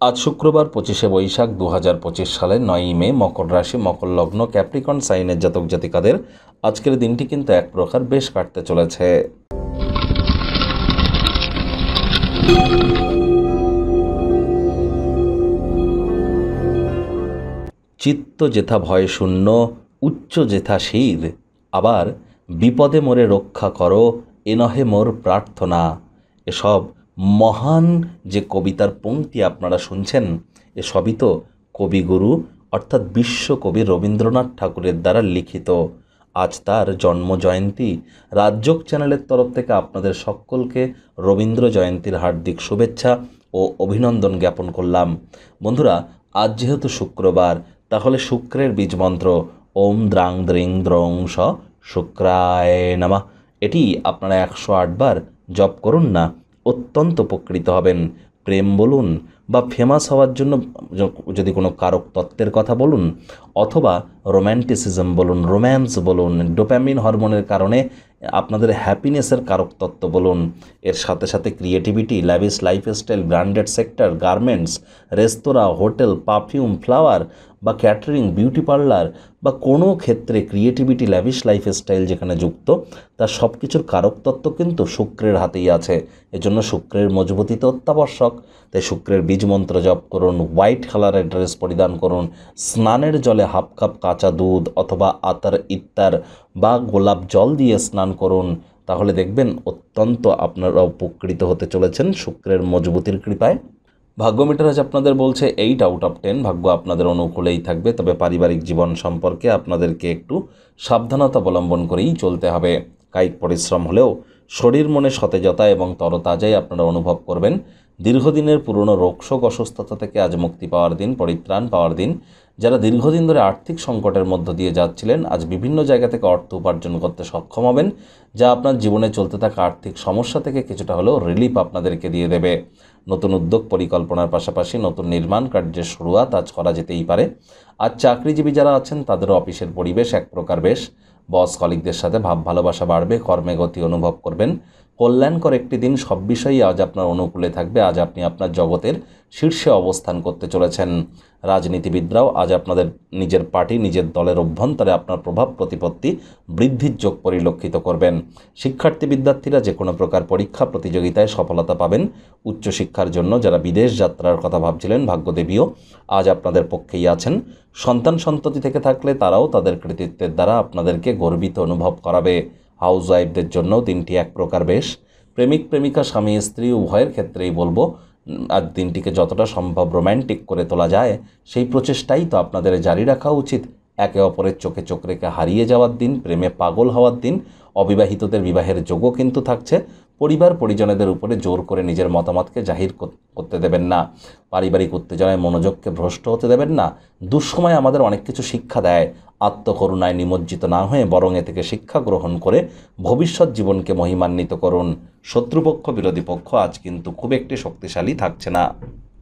আজ শুক্রবার 25শে বৈশাখ 2025 সালের 9ই মে, মকর রাশি, মকর লগ্ন, ক্যাপ্রিকন সাইনের জাতক জাতিকাদের আজকের দিনটি কিন্তু এক প্রকার বেশ কাটতে চলেছে। চিত্ত যেথা ভয় শূন্য, উচ্চ যেথা শির, আবার বিপদে মোরে রক্ষা করো, এ নহে মোর প্রার্থনা। এসব মহান যে কবিতার পংক্তি আপনারা শুনছেন, এসবই তো কবিগুরু অর্থাৎ বিশ্বকবি রবীন্দ্রনাথ ঠাকুরের দ্বারা লিখিত। আজ তার জন্মজয়ন্তী। রাজযোগ চ্যানেলের তরফ থেকে আপনাদের সকলকে রবীন্দ্র জয়ন্তীর হার্দিক শুভেচ্ছা ও অভিনন্দন জ্ঞাপন করলাম। বন্ধুরা, আজ যেহেতু শুক্রবার, তাহলে শুক্রের বীজমন্ত্র ওম দ্রাং দ্রিং দ্রং স শুক্রায় নমঃ, এটি আপনারা 108 বার জপ করুন না, অত্যন্ত উপকৃত হবেন। প্রেম বলুন বা ফেমাস হওয়ার জন্য যদি কোনো কারক তত্ত্বের কথা বলুন, অথবা রোম্যান্টিসিজম বলুন, রোম্যান্স বলুন, ডোপামিন হরমোনের কারণে আপনাদের হ্যাপিনেসের কারক তত্ত্ব বলুন, এর সাথে সাথে creativity, lavish lifestyle, branded sector, garments, রেস্তোরাঁ, হোটেল, পারফিউম, ফ্লাওয়ার বা ক্যাটারিং, বিউটি পার্লার বা কোনো ক্ষেত্রে ক্রিয়েটিভিটি, ল্যাভিশ লাইফস্টাইল যেখানে যুক্ত, তার সব কিছুর কারক তত্ত্ব কিন্তু শুক্রের হাতেই আছে। এজন্য শুক্রের মজবুতি তো অত্যাবশ্যক। তাই শুক্রের বীজ মন্ত্র জপ করুন, হোয়াইট কালারের ড্রেস পরিধান করুন, স্নানের জলে হাফ কাপ কাঁচা দুধ অথবা আতর ইত্তার বা গোলাপ জল দিয়ে স্নান করুন, তাহলে দেখবেন অত্যন্ত আপনারা উপকৃত হতে চলেছেন শুক্রের মজবুতির কৃপায়। ভাগ্য মিটার আজ আপনাদের বলছে 8/10, ভাগ্য আপনাদের অনুকূলেই থাকবে। তবে পারিবারিক জীবন সম্পর্কে আপনাদেরকে একটু সাবধানতা অবলম্বন করেই চলতে হবে। কায়িক পরিশ্রম হলেও শরীর মনে সতেজতা এবং তরতাজাই আপনারা অনুভব করবেন। দীর্ঘদিনের পুরনো রোগশোক অসুস্থতা থেকে আজ মুক্তি পাওয়ার দিন, পরিত্রাণ পাওয়ার দিন। যারা দীর্ঘদিন ধরে আর্থিক সংকটের মধ্য দিয়ে যাচ্ছিলেন, আজ বিভিন্ন জায়গা থেকে অর্থ উপার্জন করতে সক্ষম হবেন, যা আপনার জীবনে চলতে থাকা আর্থিক সমস্যা থেকে কিছুটা হলেও রিলিফ আপনাদেরকে দিয়ে দেবে। নতুন উদ্যোগ পরিকল্পনার পাশাপাশি নতুন নির্মাণ কার্যের শুরুয়াত আজ করা যেতেই পারে। আজ চাকরিজীবী যারা আছেন তাদেরও অফিসের পরিবেশ এক প্রকার বেশ। বস কলিগদের সাথে ভাব ভালোবাসা বাড়বে, কর্মে গতি অনুভব করবেন। কল্যাণকর একটি দিন, সব বিষয়ই আজ আপনার অনুকূলে থাকবে। আজ আপনি আপনার জগতের শীর্ষে অবস্থান করতে চলেছেন। রাজনীতিবিদরাও আজ আপনাদের নিজের পার্টি, নিজের দলের অভ্যন্তরে আপনার প্রভাব প্রতিপত্তি বৃদ্ধির যোগ পরিলক্ষিত করবেন। শিক্ষার্থী বিদ্যার্থীরা যে কোনো প্রকার পরীক্ষা প্রতিযোগিতায় সফলতা পাবেন। উচ্চশিক্ষার জন্য যারা বিদেশ যাত্রার কথা ভাবছিলেন, ভাগ্যদেবীও আজ আপনাদের পক্ষেই আছেন। সন্তান সন্ততি থেকে থাকলে তারাও তাদের কৃতিত্বের দ্বারা আপনাদেরকে গর্বিত অনুভব করাবে। হাউস ওয়াইফদের জন্যও দিনটি এক প্রকার বেশ। প্রেমিক প্রেমিকা, স্বামী স্ত্রী উভয়ের ক্ষেত্রেই বলবো, আজ দিনটিকে যতটা সম্ভব রোম্যান্টিক করে তোলা যায় সেই প্রচেষ্টাই তো আপনাদের জারি রাখা উচিত। একে অপরের চোখে চোখ রেখে হারিয়ে যাওয়ার দিন, প্রেমে পাগল হওয়ার দিন। অবিবাহিতদের বিবাহের যোগও কিন্তু থাকছে। পরিবার পরিজনেদের উপরে জোর করে নিজের মতামতকে জাহির করতে দেবেন না। পারিবারিক উত্তেজনায় মনোযোগকে ভ্রষ্ট হতে দেবেন না। দুঃসময় আমাদের অনেক কিছু শিক্ষা দেয়। আত্মকরুণায় নিমজ্জিত না হয়ে বরং এ থেকে শিক্ষা গ্রহণ করে ভবিষ্যৎ জীবনকে মহিমান্বিত করুন। শত্রুপক্ষ, বিরোধী পক্ষ আজ কিন্তু খুব একটি শক্তিশালী থাকছে না।